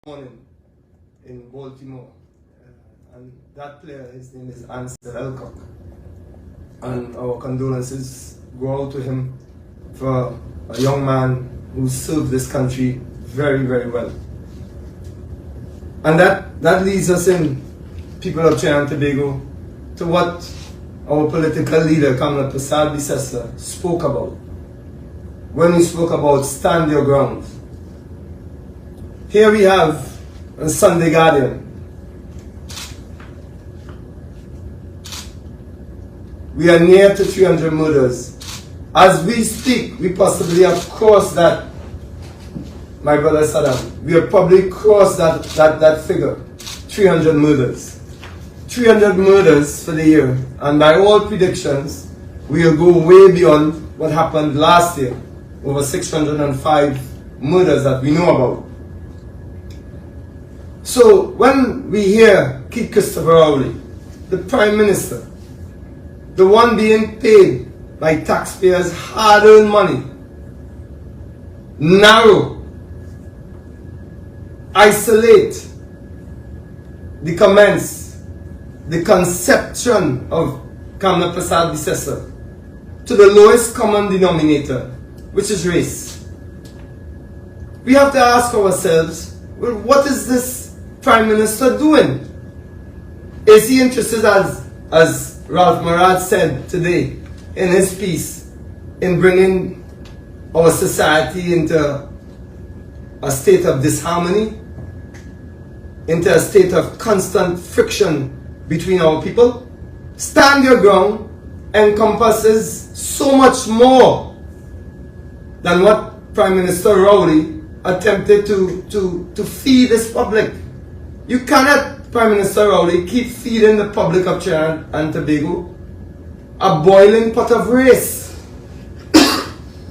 morning in Baltimore. And that player, his name is Ansel Elcock. And our condolences go out to him for a young man who served this country very, very well. And that leads us in, people of Trinidad and Tobago, to what our political leader, Kamala Prasad spoke about when he spoke about stand your ground. Here we have a Sunday Guardian. We are near to 300 murders. As we speak, we possibly have crossed that, my brother Saddam, we have probably crossed that figure, 300 murders. 300 murders for the year. And by all predictions, we will go way beyond what happened last year, over 605 murders that we know about. So when we hear Keith Christopher Rowley, the Prime Minister, the one being paid by taxpayers' hard-earned money, narrow, isolate the comments, the conception of Kamala Prasad to the lowest common denominator, which is race. We have to ask ourselves, well, what is this Prime Minister doing? Is he interested, as Ralph Murad said today in his piece, in bringing our society into a state of disharmony, into a state of constant friction between our people? Stand your ground encompasses so much more than what Prime Minister Rowley attempted to feed this public. You cannot, Prime Minister Rowley, keep feeding the public of Trinidad and Tobago a boiling pot of race.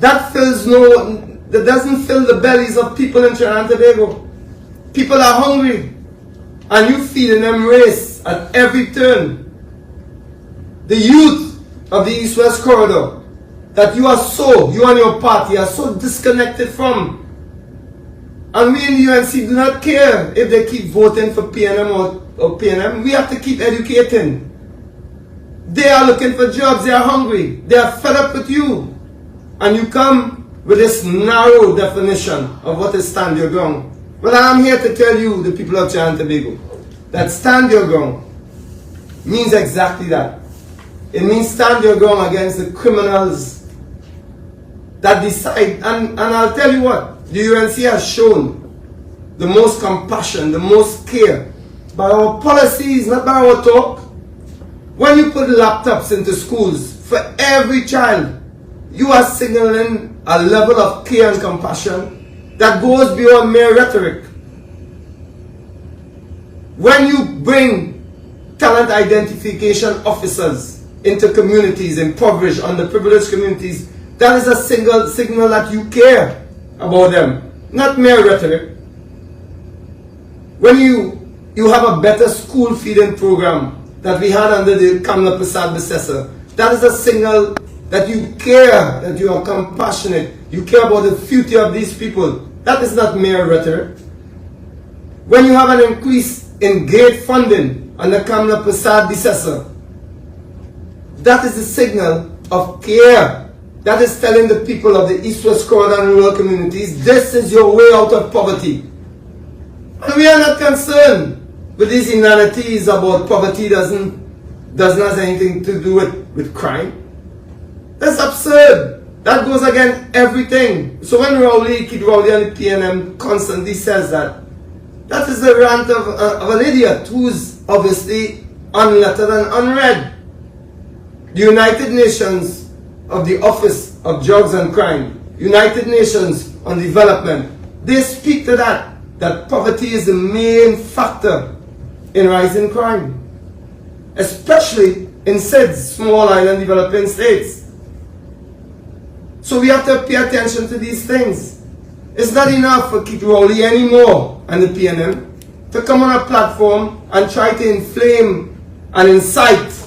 That doesn't fill the bellies of people in Trinidad and Tobago. People are hungry, and you feeding them race at every turn. The youth of the East-West corridor that you and your party are so disconnected from. And we in the UNC do not care if they keep voting for PNM or PNM. We have to keep educating. They are looking for jobs. They are hungry. They are fed up with you. And you come with this narrow definition of what is stand your ground. Well, I am here to tell you, the people of Trinidad and Tobago, that stand your ground means exactly that. It means stand your ground against the criminals that decide. And I'll tell you what, the UNC has shown the most compassion, the most care by our policies, not by our talk. When you put laptops into schools for every child, you are signaling a level of care and compassion that goes beyond mere rhetoric. When you bring talent identification officers into communities, impoverished, underprivileged communities, that is a signal that you care about them, not mere rhetoric. When you have a better school feeding program that we had under the Kamala Prasad Bissessor, that is a signal that you care, that you are compassionate, you care about the future of these people. That is not mere rhetoric. When you have an increase in gate funding under Kamala Prasad Bissessor, that is a signal of care. That is telling the people of the East-West corridor and rural communities, this is your way out of poverty. And we are not concerned with these inanities about poverty doesn't have anything to do with crime. That's absurd. That goes against everything. So when Keith Rowley and the PNM constantly says that is the rant of an idiot who's obviously unlettered and unread. The United Nations of the Office of Drugs and Crime, United Nations on Development, they speak to that poverty is the main factor in rising crime, especially in SIDS, small island developing states. So we have to pay attention to these things. It's not enough for Keith Rowley anymore and the PNM to come on a platform and try to inflame and incite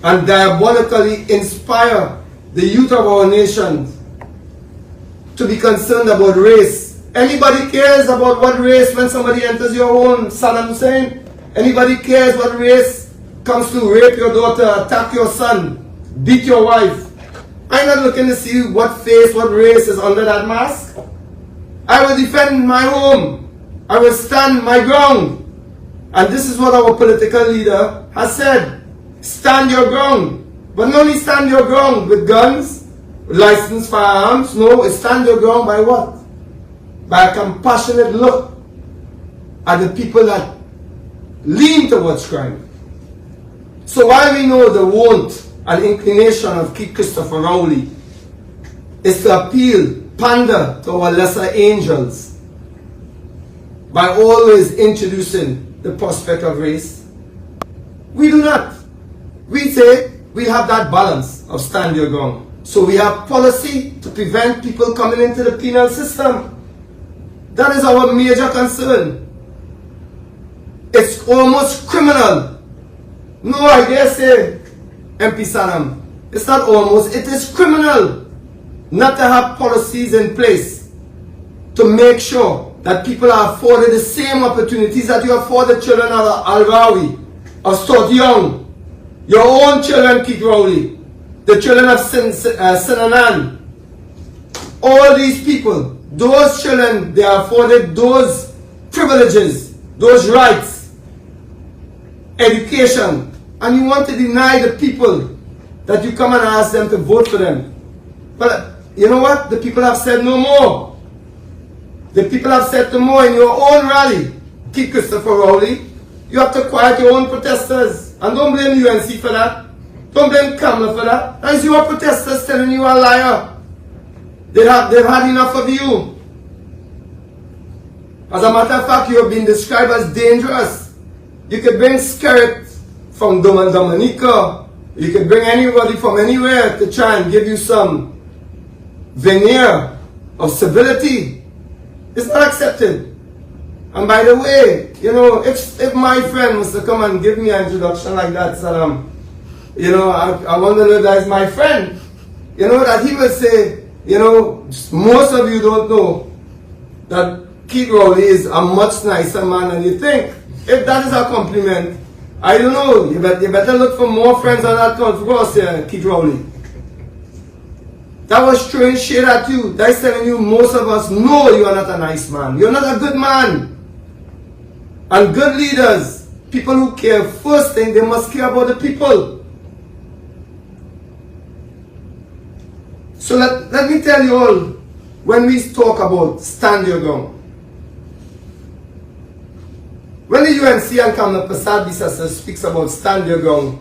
and diabolically inspire the youth of our nation to be concerned about race Anybody cares about what race when somebody enters your home, Saddam Hussein? Anybody cares what race comes to rape your daughter, attack your son, beat your wife? I'm not looking to see what face, what race is under that mask. I will defend my home. I will stand my ground. And this is what our political leader has said. Stand your ground. But not only stand your ground with guns, licensed firearms. No, it's stand your ground by what? By a compassionate look at the people that lean towards crime. So while we know the want and inclination of Keith Christopher Rowley is to appeal, pander to our lesser angels by always introducing the prospect of race, we do not. We say we have that balance of stand your ground. So we have policy to prevent people coming into the penal system. That is our major concern. It's almost criminal. No, I dare say, MP Saddam, it's not almost, it is criminal not to have policies in place to make sure that people are afforded the same opportunities that you afford the children of Al-Rawi, of Stott Young, your own children, Keith Rowley, the children of Sinanan. All these people, those children, they are afforded those privileges, those rights, education, and you want to deny the people that you come and ask them to vote for them. But you know what? The people have said no more. The people have said no more in your own rally. Keith Christopher Rowley, you have to quiet your own protesters. And don't blame UNC for that. Don't blame Kamala for that. That is your protesters telling you a liar. They've had enough of you. As a matter of fact, you have been described as dangerous. You could bring Skerritt from Dominica. You could bring anybody from anywhere to try and give you some veneer of civility. It's not accepted. And by the way, you know, if my friend was to come and give me an introduction like that, Saddam, you know, I want to know that is my friend. You know, that he would say, you know, most of you don't know that Keith Rowley is a much nicer man than you think. If that is a compliment, I don't know. You better look for more friends on that count for us here, Keith Rowley. That was throwing shade at you. That's telling you most of us know you are not a nice man. You're not a good man. And good leaders, people who care, first thing, they must care about the people. So let me tell you all, when we talk about stand your ground, when the UNC and Kamala Prasad Bisasa speaks about stand your ground,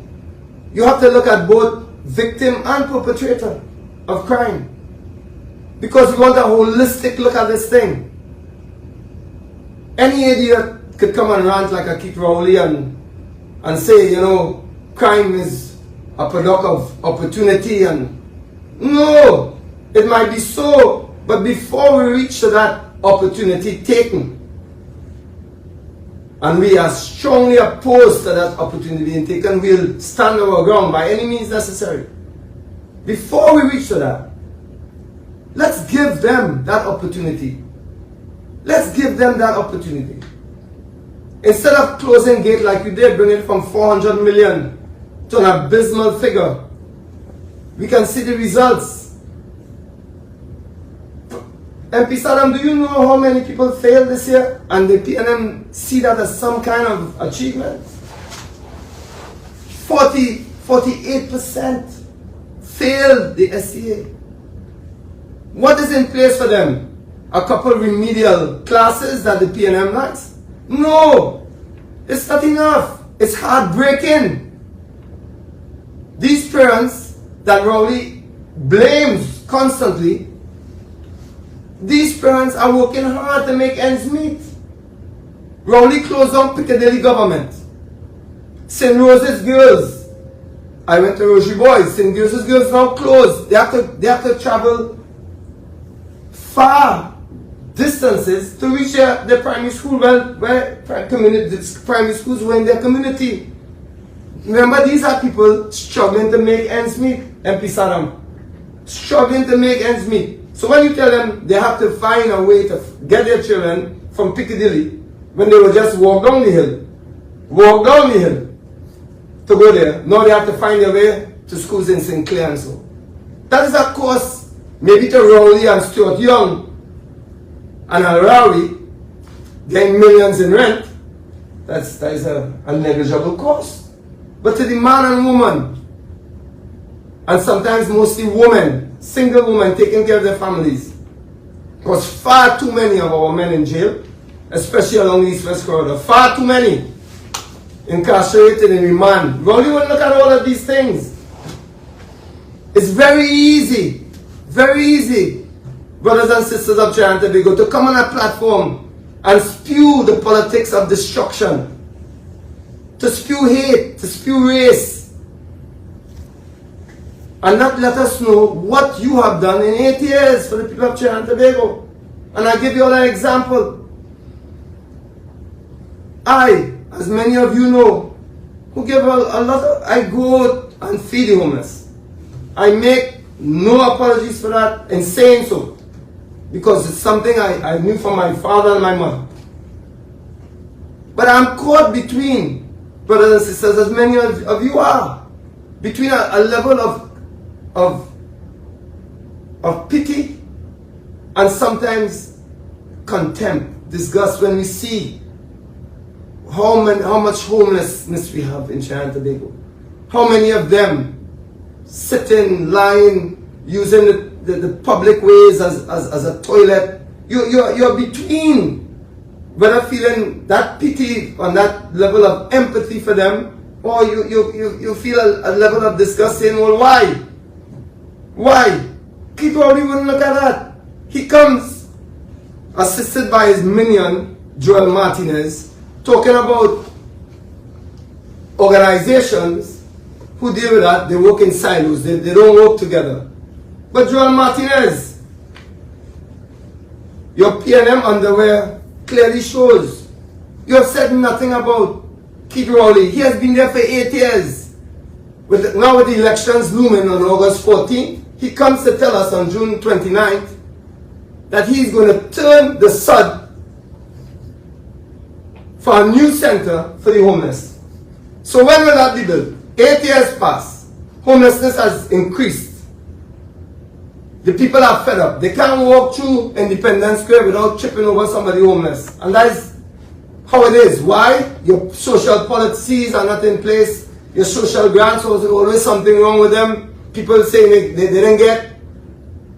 you have to look at both victim and perpetrator of crime. Because we want a holistic look at this thing. Any idiot could come and rant like a Keith Rowley and say, you know, crime is a product of opportunity, and no, it might be so, but before we reach to that opportunity taken, and we are strongly opposed to that opportunity being taken, we'll stand our ground by any means necessary. Before we reach to that, let's give them that opportunity. Let's give them that opportunity. Instead of closing gate like you did, bring it from 400 million to an abysmal figure, we can see the results. MP Saddam, do you know how many people failed this year? And the PNM see that as some kind of achievement? 48% failed the SCA. What is in place for them? A couple remedial classes that the PNM likes? No, it's not enough. It's heartbreaking. These parents that Rowley blames constantly, these parents are working hard to make ends meet. Rowley closed down Piccadilly Government. St. Rose's Girls, I went to Rosary Boys. St. Rose's Girls now closed. They have to travel far distances to reach their primary school, where primary schools were in their community. Remember, these are people struggling to make ends meet, MP Saddam. Struggling to make ends meet. So when you tell them they have to find a way to get their children from Piccadilly, when they would just walk down the hill to go there, now they have to find their way to schools in St. Clair and so. That is a cost maybe to Rowley and Stuart Young and Al-Rawi getting millions in rent. That is a negligible cost. But to the man and woman, and sometimes mostly women, single women taking care of their families, because far too many of our men in jail, especially along the East-West corridor, far too many incarcerated in remand. Rowley will look at all of these things. It's very easy, brothers and sisters of Trinidad and Tobago, to come on a platform and spew the politics of destruction, to spew hate, to spew race, and not let us know what you have done in 8 years for the people of Trinidad and Tobago. And I give you all an example. I, as many of you know, who give a lot of, I go and feed the homeless. I make no apologies for that in saying so, because it's something I knew from my father and my mother. But I'm caught between, brothers and sisters, as many of you are, between a level of pity and sometimes contempt, disgust, when we see how much homelessness we have in Trinidad and Tobago. How many of them sitting, lying, using the public ways as a toilet. You're between whether feeling that pity and that level of empathy for them, or you feel a level of disgust saying, well, why? Why? Kid Rowley wouldn't look at that. He comes assisted by his minion, Joel Martinez, talking about organizations who deal with that. They work in silos, they don't work together. But Joel Martinez, your P&M underwear clearly shows you have said nothing about Keith Rowley. He has been there for 8 years. Now with the elections looming on August 14th, he comes to tell us on June 29th that he's going to turn the sod for a new center for the homeless. So when will that be built? 8 years pass. Homelessness has increased. The people are fed up. They can't walk through Independence Square without tripping over somebody homeless. And that is how it is. Why? Your social policies are not in place. Your social grants, there's always something wrong with them. People say they didn't get.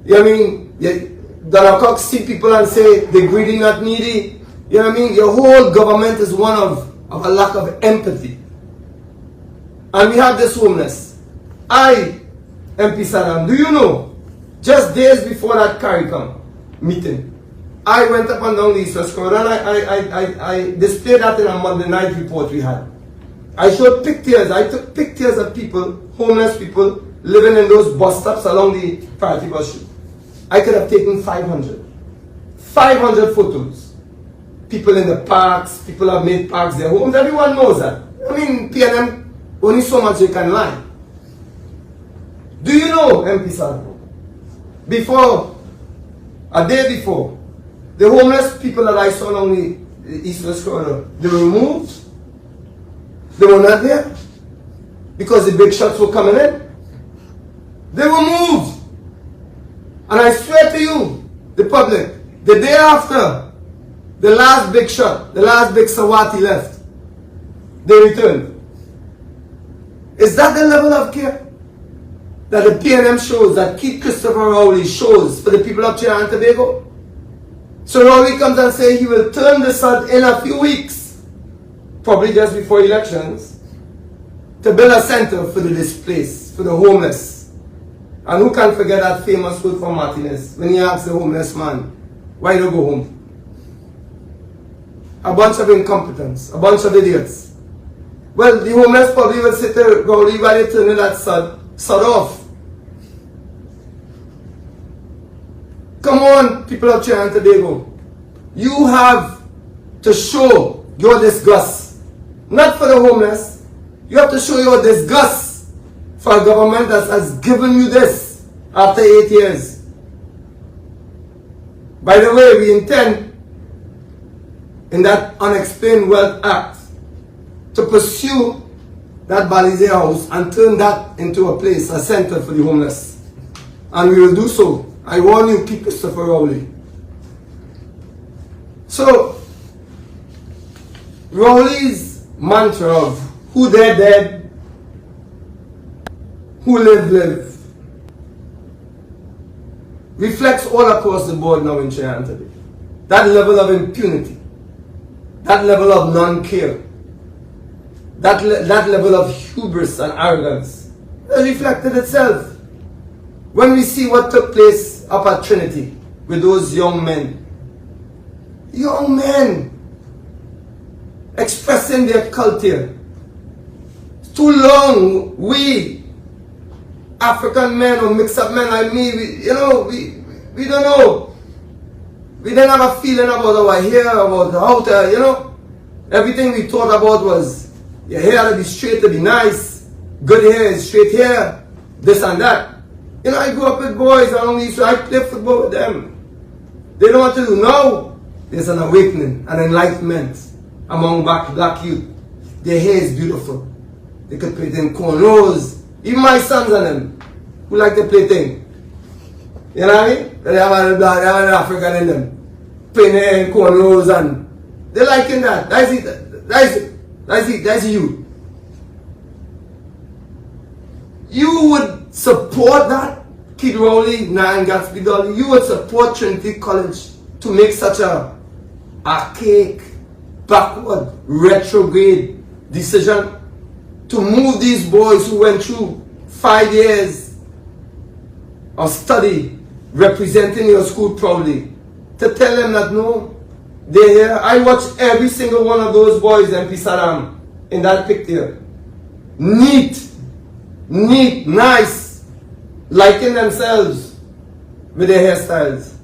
You know what I mean? Donald Cox see people and say they're greedy, not needy. You know what I mean? Your whole government is one of a lack of empathy. And we have this homeless. MP Saddam, do you know? Just days before that CARICOM meeting, I went up and down the East-West corridor and I displayed that in a Monday night report we had. I showed pictures. I took pictures of people, homeless people, living in those bus stops along the Priority bus route. I could have taken 500 photos. People in the parks, people have made parks their homes. Everyone knows that. I mean, P&M, only so much you can lie. Do you know, MP Saddam? A day before, the homeless people that I saw along the East-West corridor, they were removed. They were not there because the big shots were coming in. They were moved. And I swear to you, the public, the day after the last big shot, the last big Sawati left, they returned. Is that the level of care that the P&M shows, that Keith Christopher Rowley shows for the people of Trinidad and Tobago? So Rowley comes and says he will turn this out in a few weeks, probably just before elections, to build a center for the displaced, for the homeless. And who can forget that famous quote from Martinez when he asked the homeless man, why don't you go home? A bunch of incompetents, a bunch of idiots. Well, the homeless probably will sit there, Rowley, while they turn that sod off. Come on, people of Trinidad and Tobago. You have to show your disgust. Not for the homeless. You have to show your disgust for a government that has given you this after 8 years. By the way, we intend in that Unexplained Wealth Act to pursue that Balize house and turn that into a place, a center for the homeless. And we will do so. I warn you, keep Christopher Rowley. So, Rowley's mantra of who dead, dead, who live, live, reflects all across the board now in China today. That level of impunity, that level of non-care, that level of hubris and arrogance has reflected itself. When we see what took place up at Trinity with those young men expressing their culture. Too long, we African men or mixed up men like me, we don't know. We didn't have a feeling about our hair, about how to, everything we thought about was your hair had to be straight to be nice, good hair is straight hair, this and that. I grew up with boys around me, so I play football with them. They know what to do. Now, there's an awakening, an enlightenment among black youth. Their hair is beautiful. They could play it in cornrows. Even my sons and them, who like to play thing. You know what I mean? They have an African in them. Playing hair in cornrows and they're liking that. That's it. That's you. You would support that? Kid Rowley, Nine Gatsby Dolly, you would support Trinity College to make such a archaic, backward, retrograde decision to move these boys who went through 5 years of study representing your school proudly, to tell them that no, they're here. I watched every single one of those boys in Pisaram in that picture. Neat, nice, liking themselves with their hairstyles.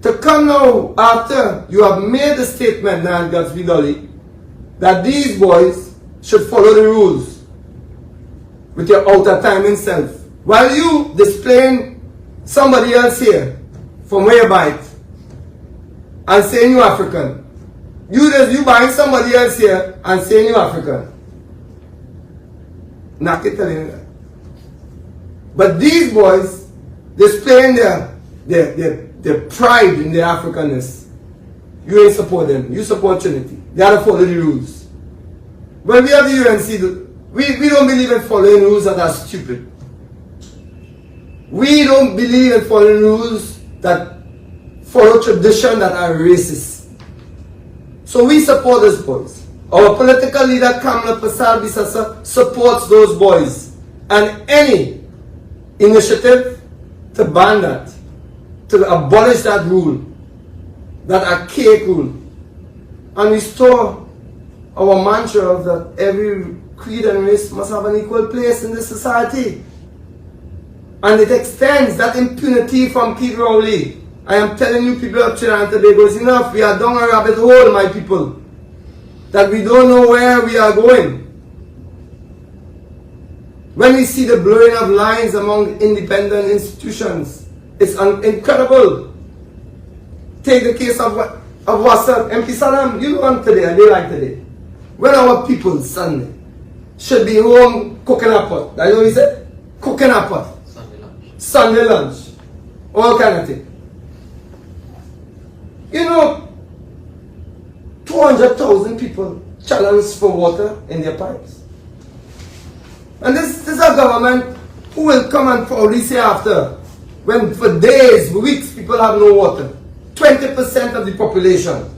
To come now after you have made the statement, Nan Gatsby Dolly, that these boys should follow the rules with your outer timing self, while you displaying somebody else here from where you buy it and saying you African. You buying somebody else here and saying you African. Not telling you that. But these boys displaying their pride in their Africanness. You ain't support them. You support Trinity. They have to follow the rules. When we have the UNC, we don't believe in following rules that are stupid. We don't believe in following rules that follow tradition that are racist. So we support those boys. Our political leader, Kamla Prasad Bisasa, supports those boys. And any initiative to ban that, to abolish that rule, that archaic rule, and restore our mantra of that every creed and race must have an equal place in this society. And it extends that impunity from Kid Rowley. I am telling you, people of Trinidad and Tobago, it's enough. We are down a rabbit hole, my people, that we don't know where we are going. When we see the blurring of lines among independent institutions, it's incredible. Take the case of Wasa, MP Salam, you know today, a day like today. When our people, Sunday, should be home cooking a pot. That's what we said? Cooking a pot. Sunday lunch. All kind of thing. 200,000 people challenged for water in their pipes. And this is a government who will come and probably say after, when for days, weeks, people have no water. 20% of the population.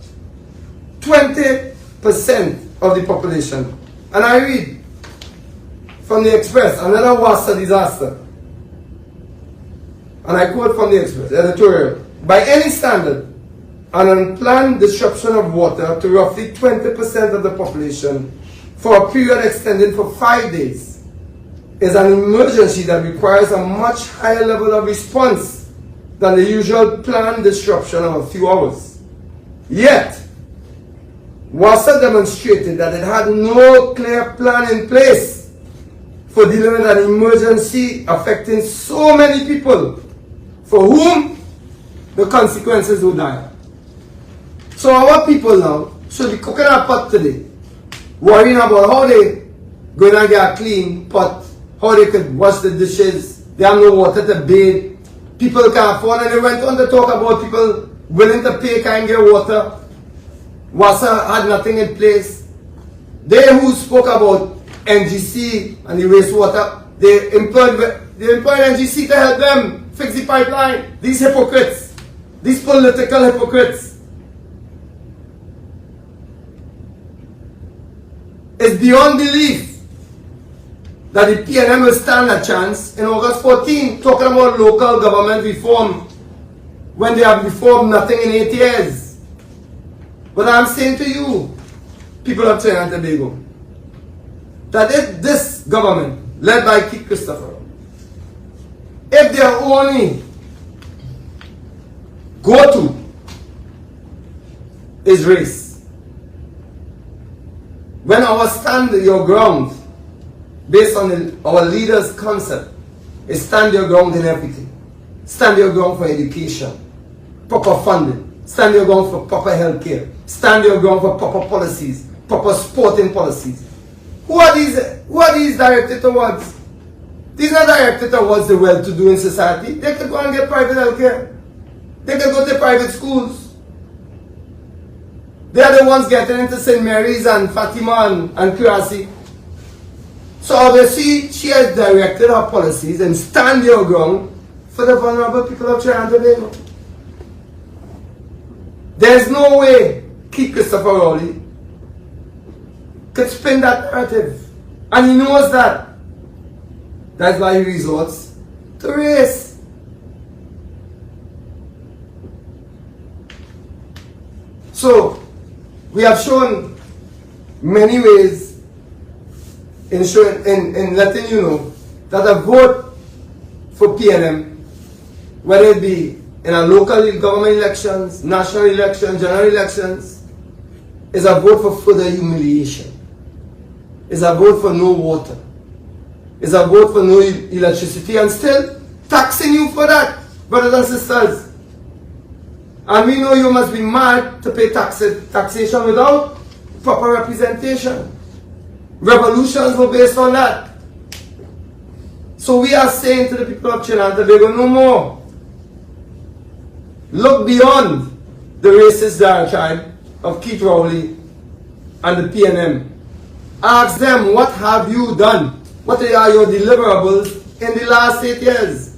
20% of the population. And I read from the Express, another Wasa disaster. And I quote from the Express, editorial. By any standard, an unplanned disruption of water to roughly 20% of the population for a period extending for 5 days is an emergency that requires a much higher level of response than the usual planned disruption of a few hours. Yet, WASA demonstrated that it had no clear plan in place for dealing with an emergency affecting so many people, for whom the consequences will die. So our people now should be cooking a pot today, worrying about how they going to get a clean pot, how they could wash the dishes, they have no water to bathe, people can't afford, and they went on to talk about people willing to pay can't get water. WASA had nothing in place. They who spoke about NGC and the wastewater, they employed NGC to help them fix the pipeline. These hypocrites, these political hypocrites. It's beyond belief that the PNM will stand a chance in August 14, talking about local government reform when they have reformed nothing in 8 years. But I'm saying to you, people of Trinidad and Tobago, that if this government, led by Keith Christopher, if their only go-to is race, when our stand your ground, based on our leaders' concept, is stand your ground in everything. Stand your ground for education, proper funding, stand your ground for proper health care, stand your ground for proper policies, proper sporting policies. Who are these directed towards? These are directed towards the well-to-do in society. They could go and get private health care. They could go to private schools. They are the ones getting into St. Mary's and Fatima and Kurasi. So obviously, she has directed her policies and stand your ground for the vulnerable people of Trinidad and Tobago. There's no way Keith Christopher Rowley could spin that narrative. And he knows that. That's why he resorts to race. So, we have shown many ways in letting you know that a vote for PNM, whether it be in a local government elections, national elections, general elections, is a vote for further humiliation. Is a vote for no water. Is a vote for no electricity, and still taxing you for that, brothers and sisters. And we know you must be mad to pay taxation without proper representation. Revolutions were based on that. So we are saying to the people of Trinidad and Tobago, no more. Look beyond the racist diatribe of Keith Rowley and the PNM. Ask them, what have you done? What are your deliverables in the last 8 years?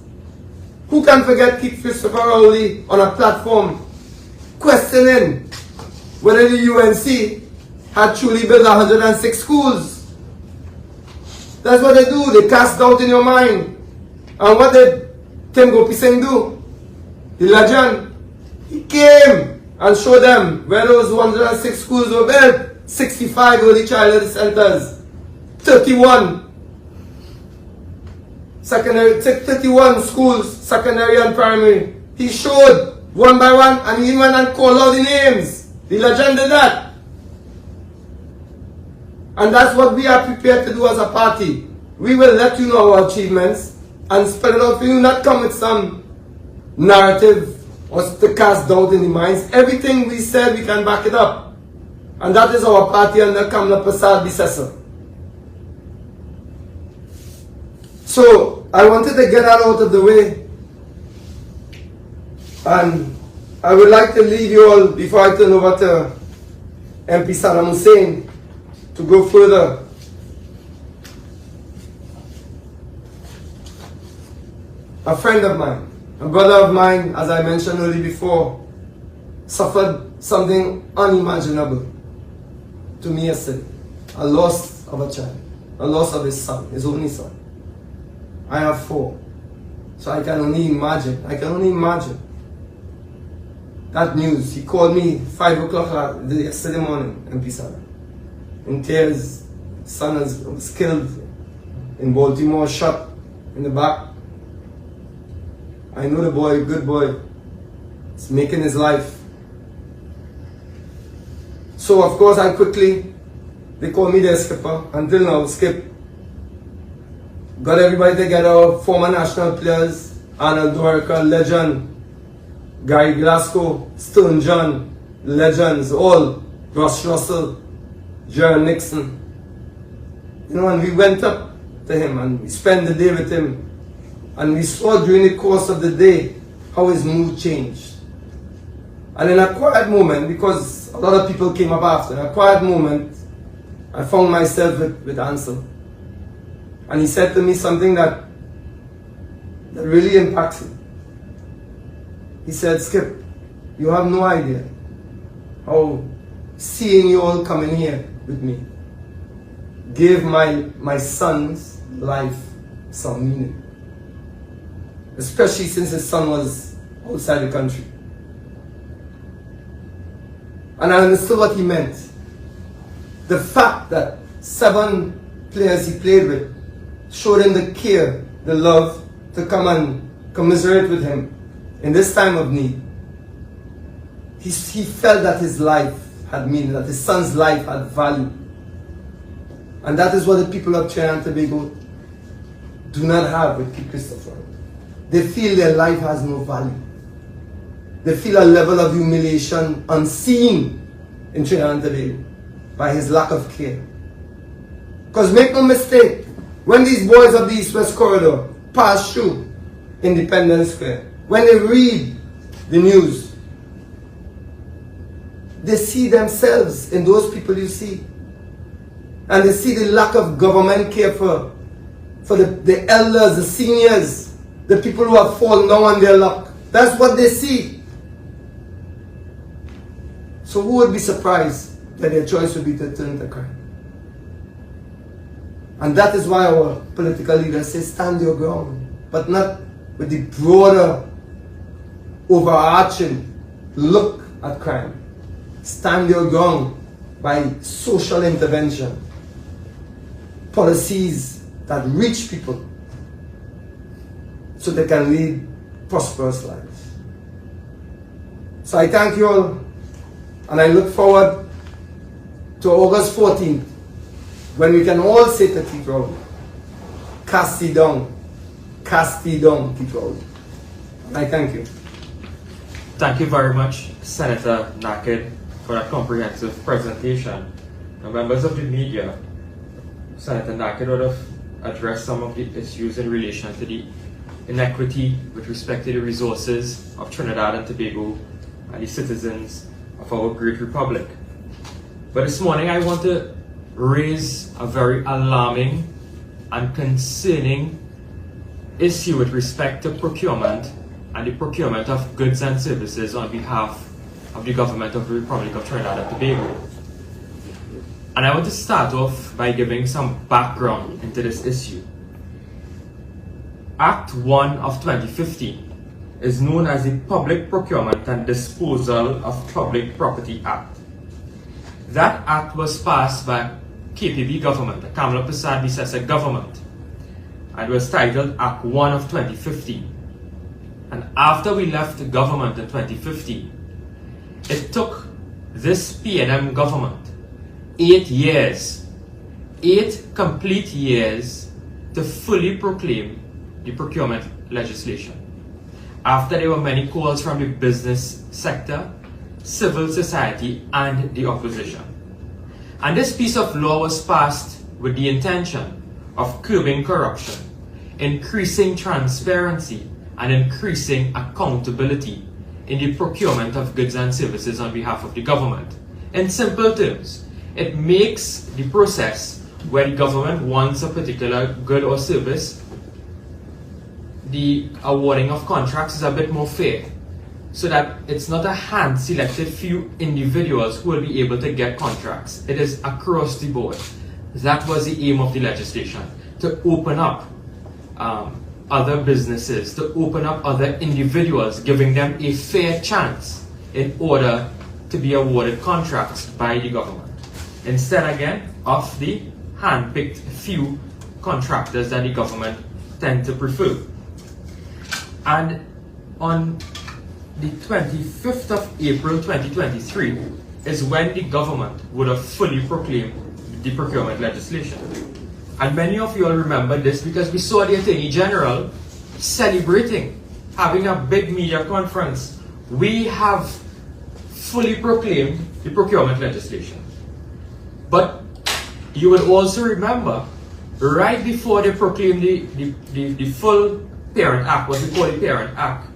Who can forget Keith Christopher Rowley on a platform questioning whether the UNC had truly built 106 schools? That's what they do. They cast doubt in your mind. And what did Tim Gopi Singh do? The legend. He came and showed them where those 106 schools were built. 65 early childhood centers. 31 schools, secondary and primary. He showed one by one, and he went and called out the names. The legend did that. And that's what we are prepared to do as a party. We will let you know our achievements and spell it out for you, not come with some narrative or to cast doubt in the minds. Everything we said, we can back it up. And that is our party under Kamla Prasad Bisesa. So, I wanted to get that out of the way. And I would like to leave you all, before I turn over to MP Saddam Hussein, to go further. A friend of mine, a brother of mine, as I mentioned earlier before, suffered something unimaginable to me yesterday. A loss of a child, a loss of his son, his only son. I have 4. So I can only imagine, that news. He called me 5 o'clock yesterday morning in Pisana. In tears, son was killed in Baltimore, shot in the back. I know the boy, good boy. He's making his life. So of course they call me the skipper. Until now, Skip got everybody together, former national players, Arnold Dorica, legend, Guy Glasgow, Stone John, legends, all, Ross Russell, Jerry Nixon. You know, and we went up to him and we spent the day with him, and we saw during the course of the day how his mood changed. And in a quiet moment, because a lot of people came up after, in a quiet moment, I found myself with Ansel. And he said to me something that really impacts me. He said, Skip, you have no idea how seeing you all coming here with me gave my son's life some meaning. Especially since his son was outside the country. And I understood what he meant. The fact that 7 players he played with showed him the care, the love to come and commiserate with him in this time of need. He felt that his life had meaning, that his son's life had value. And that is what the people of Trinidad and Tobago do not have with Key Christopher. They feel their life has no value. They feel a level of humiliation unseen in Trinidad and Tobago by his lack of care. Because make no mistake, when these boys of the East-West Corridor pass through Independence Square, when they read the news, they see themselves in those people you see. And they see the lack of government care for the elders, the seniors, the people who have fallen down on their luck. That's what they see. So who would be surprised that their choice would be to turn to crime? And that is why our political leaders say stand your ground, but not with the broader, overarching look at crime. Stand your ground by social intervention, policies that reach people so they can lead prosperous lives. So I thank you all, and I look forward to August 14th, when we can all say to Keith Rowley, cast thee down, Keith Rowley. I thank you. Thank you very much, Senator Naked, for that comprehensive presentation. Now, members of the media, Senator Naked would have addressed some of the issues in relation to the inequity with respect to the resources of Trinidad and Tobago and the citizens of our great republic. But this morning I want to raise a very alarming and concerning issue with respect to procurement and the procurement of goods and services on behalf of the government of the Republic of Trinidad and Tobago. And I want to start off by giving some background into this issue. Act 1 of 2015 is known as the Public Procurement and Disposal of Public Property Act. That act was passed by KPB government, the Kamala Prasad Bisesa government, and was titled Act 1 of 2015. And after we left the government in 2015, it took this PNM government 8 years, 8 complete years to fully proclaim the procurement legislation. After there were many calls from the business sector, civil society, and the opposition. And this piece of law was passed with the intention of curbing corruption, increasing transparency, and increasing accountability in the procurement of goods and services on behalf of the government. In simple terms, it makes the process where the government wants a particular good or service, the awarding of contracts is a bit more fair, so that it's not a hand-selected few individuals who will be able to get contracts. It is across the board. That was the aim of the legislation, to open up other businesses, to open up other individuals, giving them a fair chance in order to be awarded contracts by the government, instead again of the hand-picked few contractors that the government tend to prefer. And on the 25th of April 2023 is when the government would have fully proclaimed the procurement legislation. And many of you all remember this because we saw the Attorney General celebrating, having a big media conference we have fully proclaimed the procurement legislation. But you will also remember, right before they proclaimed the full Parent Act, what we call the Parent Act,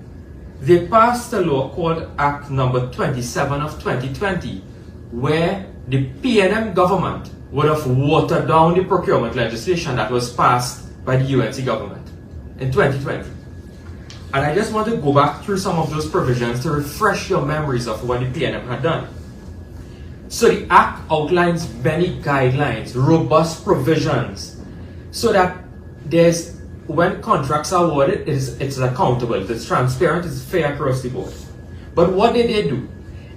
they passed a law called Act number 27 of 2020, where the PNM government would have watered down the procurement legislation that was passed by the UNC government in 2020. And I just want to go back through some of those provisions to refresh your memories of what the PNM had done. So the Act outlines many guidelines, robust provisions, so that when contracts are awarded, it's accountable, it's transparent, it's fair across the board. But what did they do?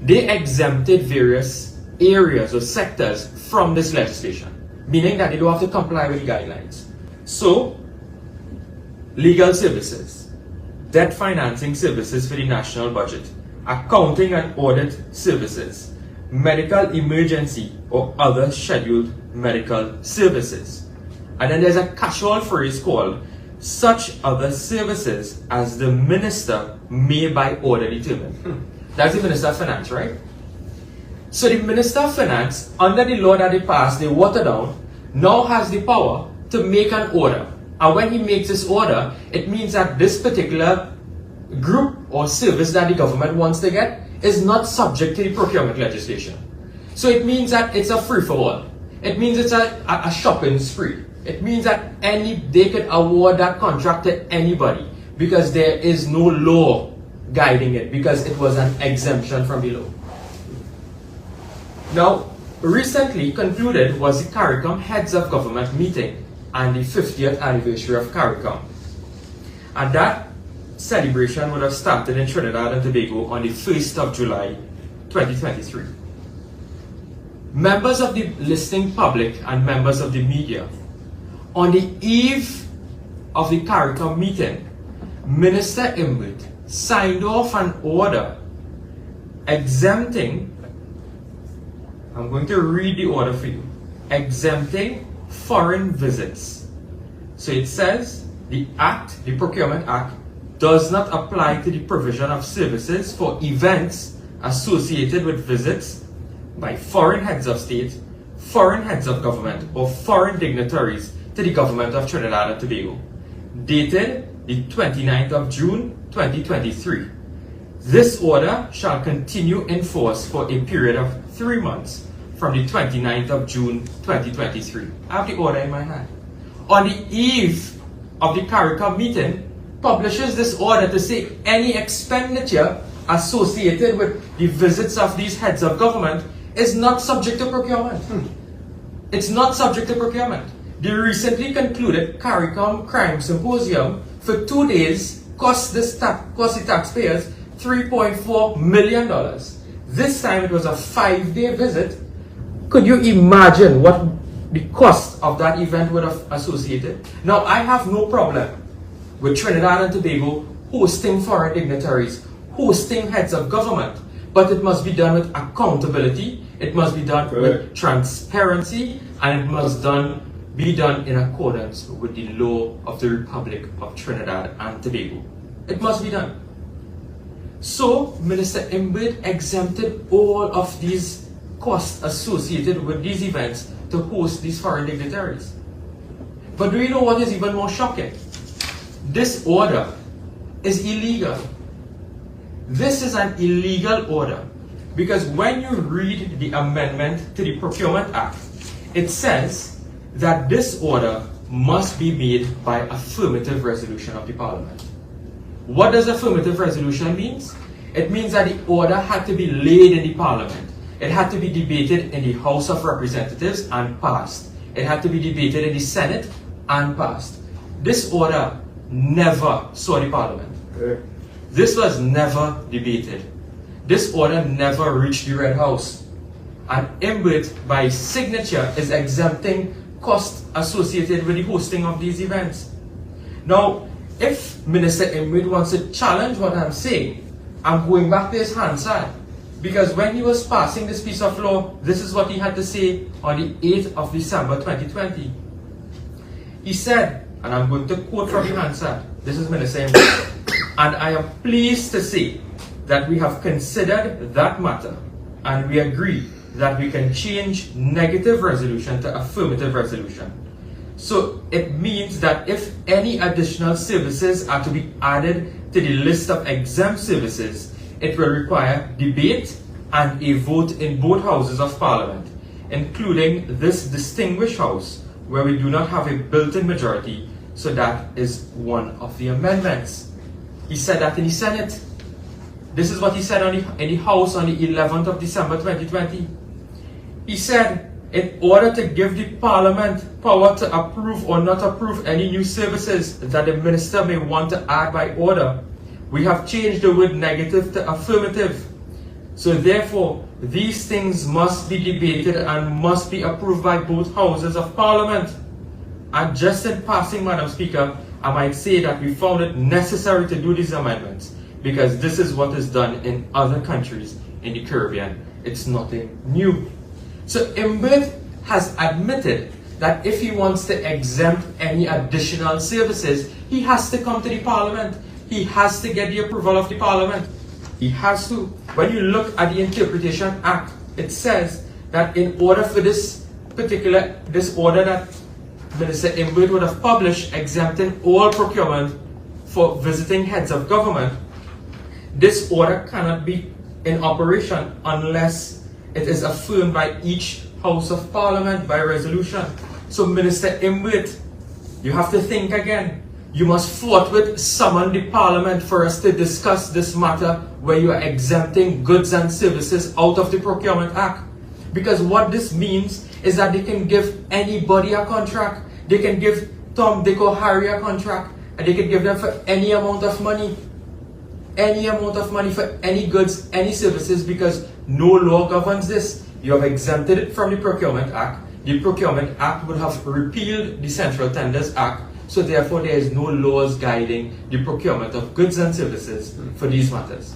They exempted various areas or sectors from this legislation, meaning that they don't have to comply with the guidelines. So, legal services, debt financing services for the national budget, accounting and audit services, medical emergency or other scheduled medical services. And then there's a catch-all phrase called such other services as the minister may by order determine. That's the Minister of Finance, right? So the Minister of Finance, under the law that they passed, they watered down, now has the power to make an order. And when he makes this order, it means that this particular group or service that the government wants to get is not subject to the procurement legislation. So it means that it's a free-for-all. It means it's a shopping spree. It means that they could award that contract to anybody because there is no law guiding it, because it was an exemption from the law. Now, recently concluded was the CARICOM Heads of Government meeting and the 50th anniversary of CARICOM. And that celebration would have started in Trinidad and Tobago on the 1st of July 2023. Members of the listening public and members of the media, on the eve of the CARICOM meeting, Minister Imbert signed off an order exempting, I'm going to read the order for you, exempting foreign visits. So it says the Act, the Procurement Act, does not apply to the provision of services for events associated with visits by foreign heads of state, foreign heads of government, or foreign dignitaries to the government of Trinidad and Tobago, dated the 29th of June 2023. This order shall continue in force for a period of 3 months from the 29th of June 2023. I have the order in my hand. On the eve of the CARICOM meeting, publishes this order to say any expenditure associated with the visits of these heads of government is not subject to procurement. It's not subject to procurement. The recently concluded CARICOM Crime Symposium for 2 days cost the taxpayers $3.4 million. This time it was a 5-day visit. Could you imagine what the cost of that event would have associated? Now, I have no problem with Trinidad and Tobago hosting foreign dignitaries, hosting heads of government, but it must be done with accountability, it must be done with transparency, and it must be done in accordance with the law of the Republic of Trinidad and Tobago. It must be done. So, Minister Imbert exempted all of these costs associated with these events to host these foreign dignitaries. But do you know what is even more shocking? This order is illegal. This is an illegal order because when you read the amendment to the Procurement Act, it says that this order must be made by affirmative resolution of the Parliament. What does affirmative resolution mean? It means that the order had to be laid in the Parliament. It had to be debated in the House of Representatives and passed. It had to be debated in the Senate and passed. This order never saw the Parliament. This was never debated. This order never reached the Red House. And Imbert, by signature, is exempting costs associated with the hosting of these events. Now, if Minister Imbert wants to challenge what I'm saying, I'm going back to his Hansard. Because when he was passing this piece of law, this is what he had to say on the 8th of December 2020. He said, and I'm going to quote from the Hansard, this is Minister Imbert, and I am pleased to say that we have considered that matter and we agree that we can change negative resolution to affirmative resolution. So it means that if any additional services are to be added to the list of exempt services, it will require debate and a vote in both houses of parliament, including this distinguished house where we do not have a built-in majority, so that is one of the amendments. He said that in the Senate. This is what he said in the House on the 11th of December 2020. He said, in order to give the Parliament power to approve or not approve any new services that the Minister may want to add by order, we have changed the word negative to affirmative. So therefore, these things must be debated and must be approved by both houses of Parliament. And just in passing, Madam Speaker, I might say that we found it necessary to do these amendments because this is what is done in other countries in the Caribbean. It's nothing new. So Imbert has admitted that if he wants to exempt any additional services, he has to come to the Parliament. He has to get the approval of the Parliament. He has to. When you look at the Interpretation Act, it says that in order for this order that Minister Imbert would have published exempting all procurement for visiting heads of government, this order cannot be in operation unless it is affirmed by each House of Parliament by resolution. So Minister Imbert, you have to think again. You must forthwith summon the Parliament for us to discuss this matter where you are exempting goods and services out of the Procurement Act. Because what this means is that they can give anybody a contract. They can give Tom, Dick or Harry a contract, and they can give them for any amount of money. Any amount of money for any goods, any services, because no law governs this. You have exempted it from the Procurement Act. The Procurement Act would have repealed the Central Tenders Act, so therefore there is no laws guiding the procurement of goods and services for these matters.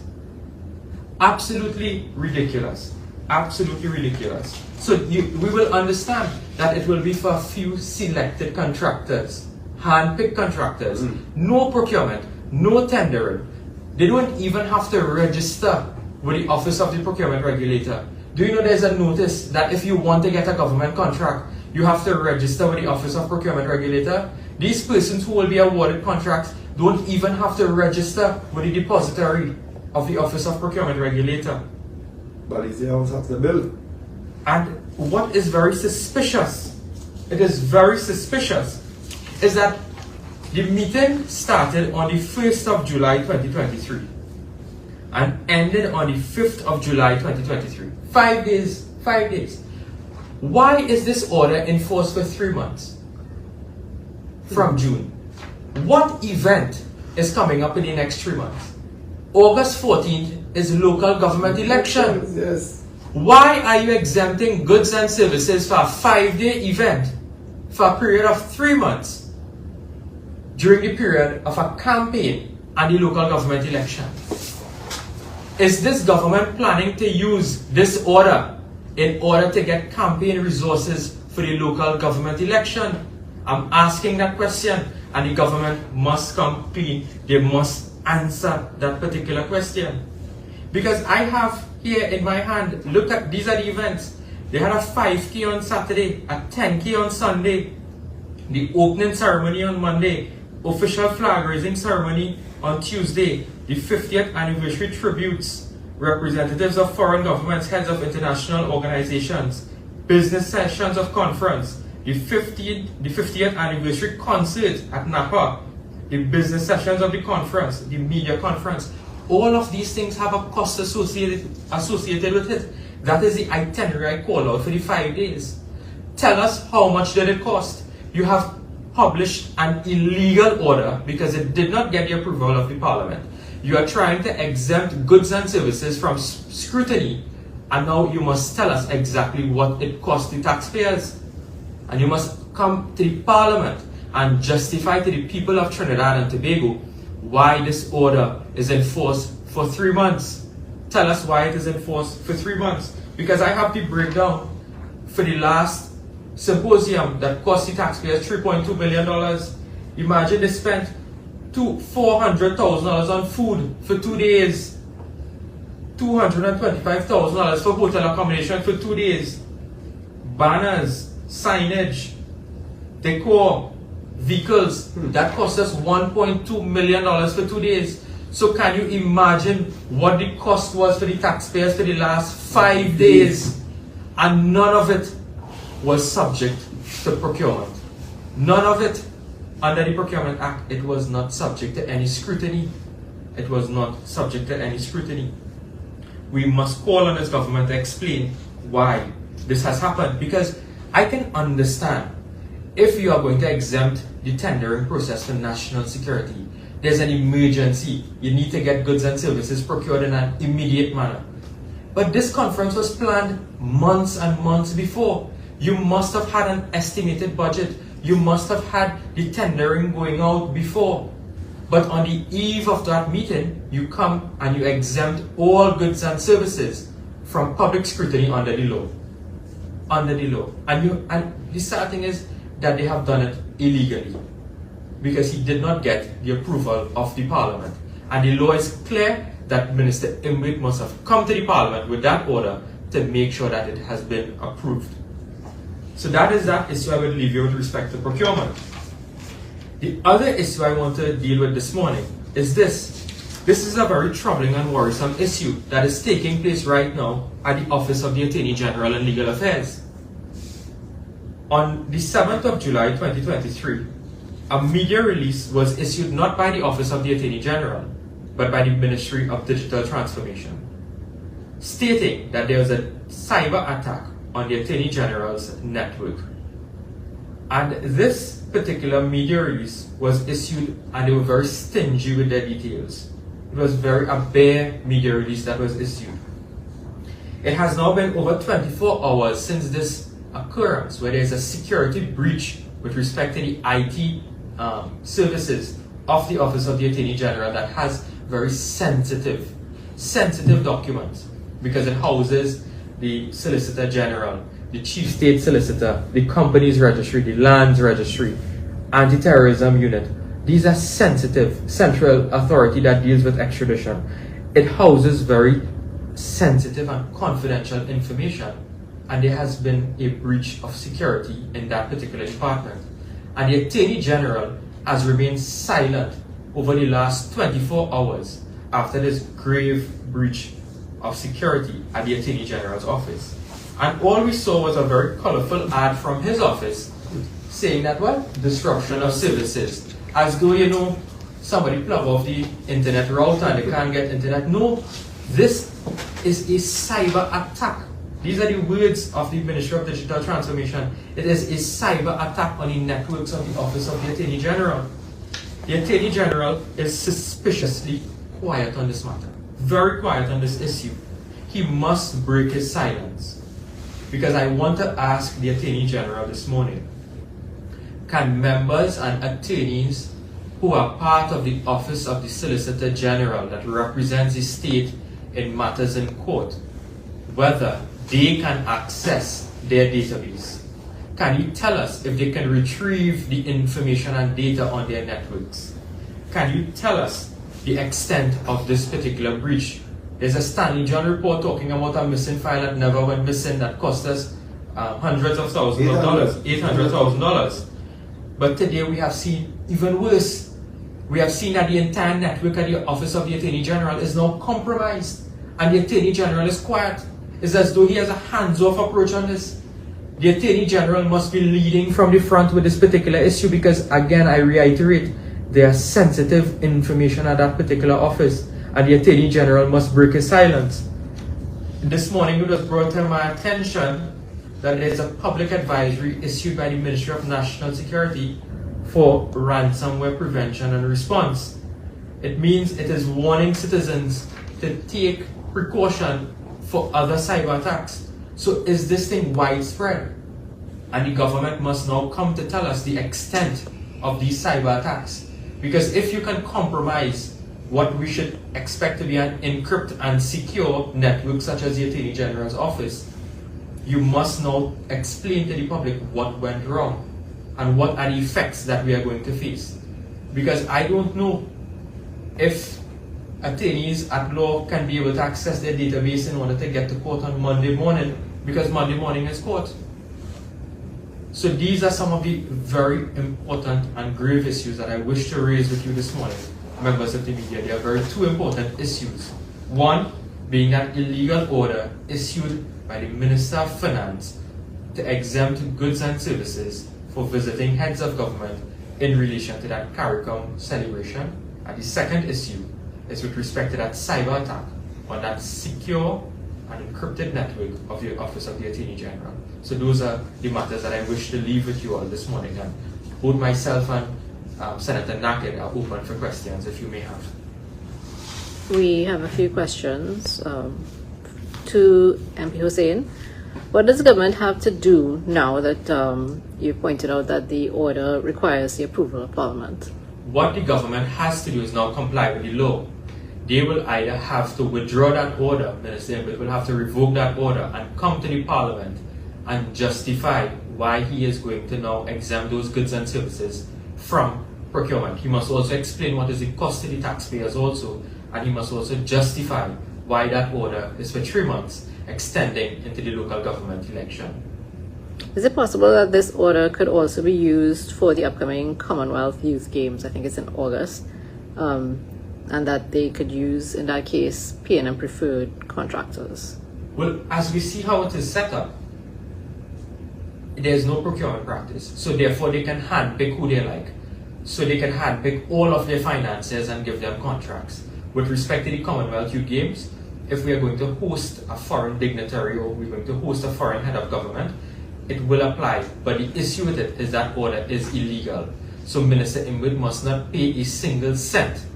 Absolutely ridiculous. Absolutely ridiculous. So we will understand that it will be for a few selected contractors, hand-picked contractors, no procurement, no tendering. They don't even have to register with the Office of the Procurement Regulator. Do you know there's a notice that if you want to get a government contract, you have to register with the Office of Procurement Regulator? These persons who will be awarded contracts don't even have to register with the depository of the Office of Procurement Regulator. But it's the house of the bill. And what is very suspicious, it is very suspicious, is that the meeting started on the 1st of July 2023 and ended on the 5th of July 2023. 5 days, 5 days. Why is this order enforced for 3 months from June? What event is coming up in the next 3 months? August 14th is local government election. Yes. Why are you exempting goods and services for a 5-day event for a period of 3 months during the period of a campaign and the local government election? Is this government planning to use this order in order to get campaign resources for the local government election? I'm asking that question, and the government must come clean. They must answer that particular question. Because I have here in my hand, look at, these are the events. They had a 5K on Saturday, a 10K on Sunday, the opening ceremony on Monday, official flag raising ceremony on Tuesday, the 50th anniversary tributes, representatives of foreign governments, heads of international organizations, business sessions of conference, the 50th anniversary concert at Napa, the business sessions of the conference, the media conference. All of these things have a cost associated with it. That is the itinerary I call out for the 5 days. Tell us how much did it cost. You have published an illegal order because it did not get the approval of the Parliament. You are trying to exempt goods and services from scrutiny, and now you must tell us exactly what it cost the taxpayers. And you must come to the Parliament and justify to the people of Trinidad and Tobago why this order is enforced for 3 months. Tell us why it is enforced for 3 months. Because I have the breakdown for the last symposium that cost the taxpayers $3.2 million. Imagine they spent $400,000 on food for 2 days. $225,000 for hotel accommodation for 2 days. Banners, signage, decor, vehicles. That cost us $1.2 million for 2 days. So can you imagine what the cost was for the taxpayers for the last 5 days? And none of it was subject to procurement. None of it under the Procurement Act. It was not subject to any scrutiny. It was not subject to any scrutiny. We must call on this government to explain why this has happened, because I can understand if you are going to exempt the tendering process for national security. There's an emergency. You need to get goods and services procured in an immediate manner. But this conference was planned months and months before. You must have had an estimated budget. You must have had the tendering going out before. But on the eve of that meeting, you come and you exempt all goods and services from public scrutiny under the law. Under the law. And the sad thing is that they have done it illegally, because he did not get the approval of the parliament. And the law is clear that Minister Imrit must have come to the parliament with that order to make sure that it has been approved. So that is that issue I will leave you with respect to procurement. The other issue I want to deal with this morning is this. This is a very troubling and worrisome issue that is taking place right now at the Office of the Attorney General and Legal Affairs. On the 7th of July 2023, a media release was issued not by the Office of the Attorney General, but by the Ministry of Digital Transformation, stating that there was a cyber attack on the Attorney General's network. And this particular media release was issued, and they were very stingy with their details. It was a bare media release that was issued. It has now been over 24 hours since this occurrence, where there is a security breach with respect to the IT services of the Office of the Attorney General that has very sensitive documents, because it houses the Solicitor General, the Chief State Solicitor, the Companies Registry, the Lands Registry, Anti-Terrorism Unit. These are sensitive, central authority that deals with extradition. It houses very sensitive and confidential information, and there has been a breach of security in that particular department. And the Attorney General has remained silent over the last 24 hours after this grave breach of security at the Attorney General's office. And all we saw was a very colorful ad from his office saying that, well, disruption of services. As though, somebody plug off the internet router and they can't get internet. No, this is a cyber attack. These are the words of the Ministry of Digital Transformation. It is a cyber attack on the networks of the Office of the Attorney General. The Attorney General is suspiciously quiet on this matter. Very quiet on this issue. He must break his silence. Because I want to ask the Attorney General this morning, can members and attorneys who are part of the Office of the Solicitor General that represents the state in matters in court, whether they can access their database? Can you tell us if they can retrieve the information and data on their networks? Can you tell us the extent of this particular breach? There's a Stanley John report talking about a missing file that never went missing that cost us hundreds of thousands of dollars, $800,000. But today we have seen even worse. We have seen that the entire network at the Office of the Attorney General is now compromised, and the Attorney General is quiet. It's as though he has a hands-off approach on this. The Attorney General must be leading from the front with this particular issue, because, again, I reiterate, there are sensitive information at that particular office, and the Attorney General must break his silence. This morning it was brought to my attention that there is a public advisory issued by the Ministry of National Security for ransomware prevention and response. It means it is warning citizens to take precaution for other cyber attacks. So is this thing widespread? And the government must now come to tell us the extent of these cyber attacks. Because if you can compromise what we should expect to be an encrypted and secure network such as the Attorney General's office, you must now explain to the public what went wrong and what are the effects that we are going to face. Because I don't know if attorneys at law can be able to access their database in order to get to court on Monday morning, because Monday morning is court. So these are some of the very important and grave issues that I wish to raise with you this morning, members of the media. They are two important issues. One being that illegal order issued by the Minister of Finance to exempt goods and services for visiting heads of government in relation to that CARICOM celebration. And the second issue is with respect to that cyber attack on that secure and encrypted network of the Office of the Attorney General. So those are the matters that I wish to leave with you all this morning. And both myself and Senator Naked are open for questions if you may have. We have a few questions to MP Hussain. What does the government have to do now that you pointed out that the order requires the approval of Parliament? What the government has to do is now comply with the law. They will either have to withdraw that order, Minister Imbit will have to revoke that order and come to the Parliament and justify why he is going to now exempt those goods and services from procurement. He must also explain what is the cost to the taxpayers also, and he must also justify why that order is for 3 months, extending into the local government election. Is it possible that this order could also be used for the upcoming Commonwealth Youth Games? I think it's in August. And that they could use, in that case, P&M preferred contractors? Well, as we see how it is set up, there is no procurement practice. So therefore they can handpick who they like. So they can handpick all of their finances and give them contracts. With respect to the Commonwealth Youth Games, if we are going to host a foreign dignitary or we're going to host a foreign head of government, it will apply. But the issue with it is that order is illegal. So Minister Imwood must not pay a single cent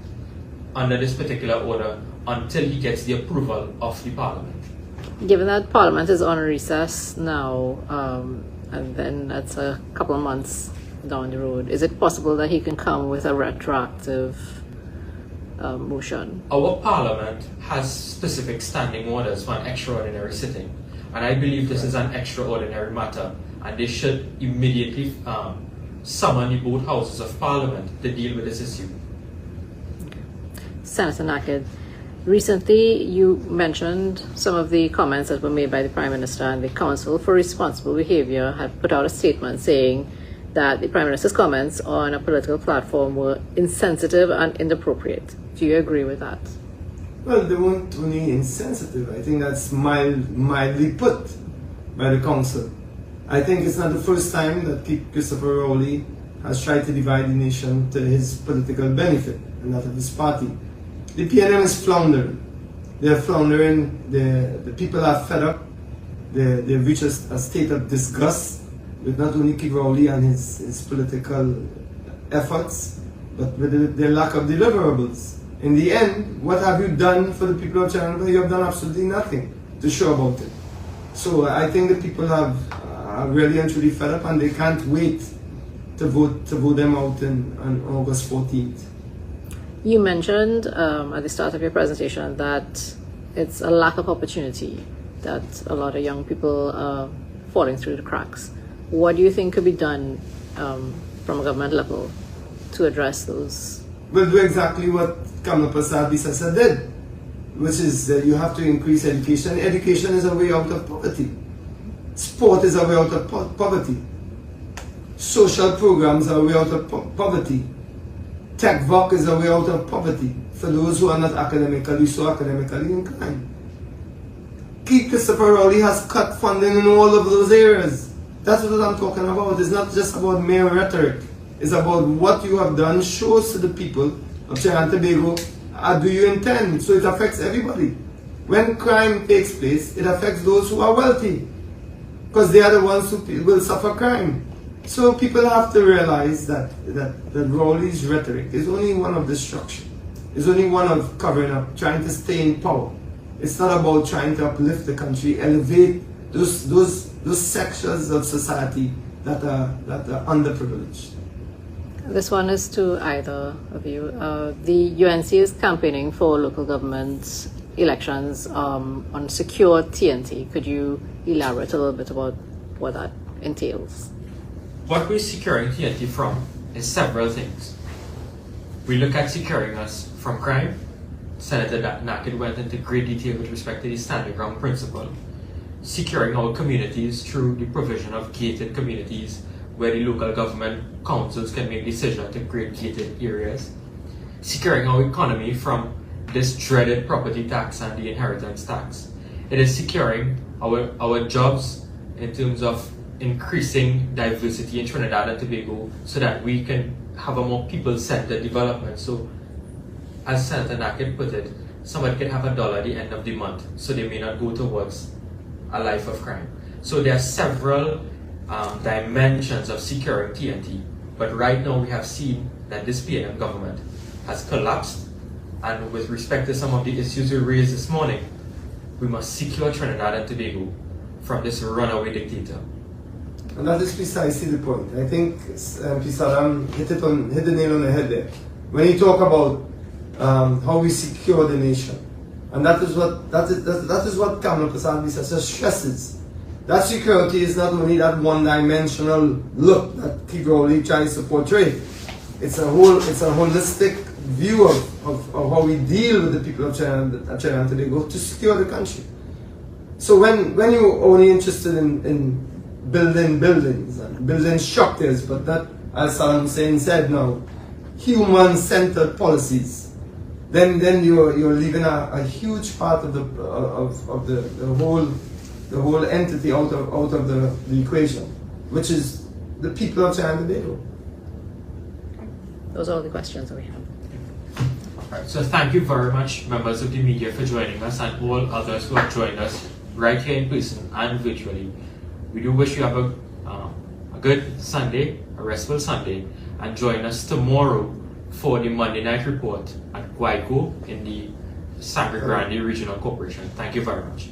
under this particular order until he gets the approval of the Parliament. Given that Parliament is on recess now, and then that's a couple of months down the road, is it possible that he can come with a retroactive motion? Our Parliament has specific standing orders for an extraordinary sitting, and I believe this is an extraordinary matter, and they should immediately summon the both houses of Parliament to deal with this issue. Senator Naked, recently you mentioned some of the comments that were made by the Prime Minister, and the Council for Responsible Behaviour had put out a statement saying that the Prime Minister's comments on a political platform were insensitive and inappropriate. Do you agree with that? Well, they weren't only insensitive. I think that's mildly put by the Council. I think it's not the first time that Christopher Rowley has tried to divide the nation to his political benefit and that of his party. The PNM is floundering. They're floundering. The people are fed up. They've reached a state of disgust with not only Kid Rowley and his political efforts, but with the lack of deliverables. In the end, what have you done for the people of China? You have done absolutely nothing to show about it. So I think the people are really and truly fed up, and they can't wait to vote them out on August 14th. You mentioned at the start of your presentation that it's a lack of opportunity, that a lot of young people are falling through the cracks. What do you think could be done from a government level to address those? We'll do exactly what Kamala Prasad-Bisasa did, which is that you have to increase education. Education is a way out of poverty. Sport is a way out of poverty. Social programs are a way out of poverty. Tech VOC is a way out of poverty for those who are not academically inclined. Keith Christopher Rowley has cut funding in all of those areas. That's what I'm talking about. It's not just about mere rhetoric. It's about what you have done shows to the people of Trinidad and Tobago, do you intend? So it affects everybody. When crime takes place, it affects those who are wealthy, because they are the ones who will suffer crime. So people have to realize that Rowley's rhetoric is only one of destruction. It's only one of covering up, trying to stay in power. It's not about trying to uplift the country, elevate those sections of society that are underprivileged. This one is to either of you. The UNC is campaigning for local government elections on secure TNT. Could you elaborate a little bit about what that entails? What we're securing TNT from is several things. We look at securing us from crime, Senator Naked went into great detail with respect to the standing ground principle, securing our communities through the provision of gated communities where the local government councils can make decisions to create gated areas, securing our economy from this dreaded property tax and the inheritance tax. It is securing our jobs in terms of increasing diversity in Trinidad and Tobago so that we can have a more people-centered development. So, as Senator Naked put it, somebody can have $1 at the end of the month, so they may not go towards a life of crime. So there are several dimensions of securing TNT, but right now we have seen that this PNM government has collapsed, and with respect to some of the issues we raised this morning, we must secure Trinidad and Tobago from this runaway dictator. And that is precisely the point. I think Pisaram hit the nail on the head there. When you talk about how we secure the nation, and that is what Kamala Prasad Bisasa stresses. That security is not only that one-dimensional look that Kigali tries to portray. It's a holistic view of how we deal with the people of China and Tobago to secure the country. So when you're only interested in building buildings and building structures, but that, as Saddam Hussein said now, human-centered policies, then you're leaving a huge part of the whole entity out of the equation, which is the people of China and Tobago. Those are all the questions that we have. Alright, so thank you very much, members of the media, for joining us, and all others who have joined us right here in person and virtually. We do wish you have a good Sunday, a restful Sunday, and join us tomorrow for the Monday night report at Guayco in the Sangre Grande Regional Corporation. Thank you very much.